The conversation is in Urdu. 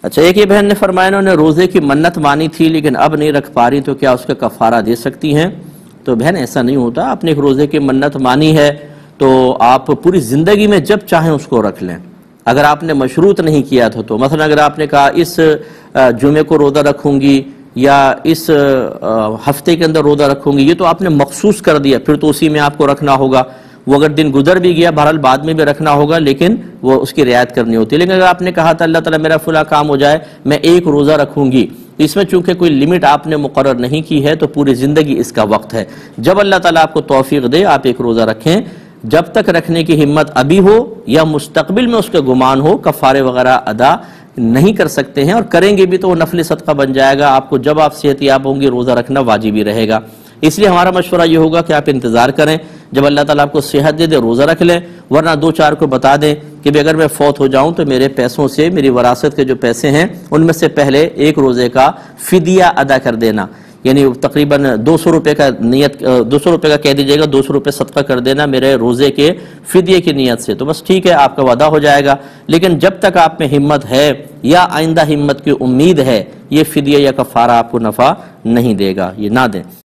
اچھا، ایک یہ بہن نے فرمایا انہوں نے روزے کی منت مانی تھی لیکن اب نہیں رکھ پا رہی، تو کیا اس کا کفارہ دے سکتی ہیں؟ تو بہن ایسا نہیں ہوتا، آپ نے ایک روزے کی منت مانی ہے تو آپ پوری زندگی میں جب چاہیں اس کو رکھ لیں۔ اگر آپ نے مشروط نہیں کیا تھا تو مثلا اگر آپ نے کہا اس جمعے کو روزہ رکھوں گی یا اس ہفتے کے اندر روزہ رکھوں گی، یہ تو آپ نے مخصوص کر دیا، پھر تو اسی میں آپ کو رکھنا ہوگا۔ وہ اگر دن گزر بھی گیا بہرحال بعد میں بھی رکھنا ہوگا، لیکن وہ اس کی رعایت کرنی ہوتی ہے۔ لیکن اگر آپ نے کہا تھا اللہ تعالیٰ میرا فلاں کام ہو جائے میں ایک روزہ رکھوں گی، اس میں چونکہ کوئی لمٹ آپ نے مقرر نہیں کی ہے تو پوری زندگی اس کا وقت ہے۔ جب اللہ تعالیٰ آپ کو توفیق دے آپ ایک روزہ رکھیں، جب تک رکھنے کی ہمت ابھی ہو یا مستقبل میں اس کا گمان ہو، کفارے وغیرہ ادا نہیں کر سکتے ہیں، اور کریں گے بھی تو وہ نفل صدقہ بن جائے گا۔ آپ کو جب آپ صحت یاب ہوں گے روزہ رکھنا واجب ہی رہے گا۔ اس لیے ہمارا مشورہ یہ ہوگا کہ آپ انتظار کریں، جب اللہ تعالیٰ آپ کو صحت دے دے روزہ رکھ لیں، ورنہ دو چار کو بتا دیں کہ اگر میں فوت ہو جاؤں تو میرے پیسوں سے، میری وراثت کے جو پیسے ہیں ان میں سے پہلے ایک روزے کا فدیہ ادا کر دینا، یعنی تقریباً 200 روپے کا نیت 200 روپے کا کہہ دیجیے گا، 200 روپے صدقہ کر دینا میرے روزے کے فدیے کی نیت سے، تو بس ٹھیک ہے، آپ کا وعدہ ہو جائے گا۔ لیکن جب تک آپ میں ہمت ہے یا آئندہ ہمت کی امید ہے، یہ فدیہ یا کفارہ آپ کو نفع نہیں دے گا، یہ نہ دیں۔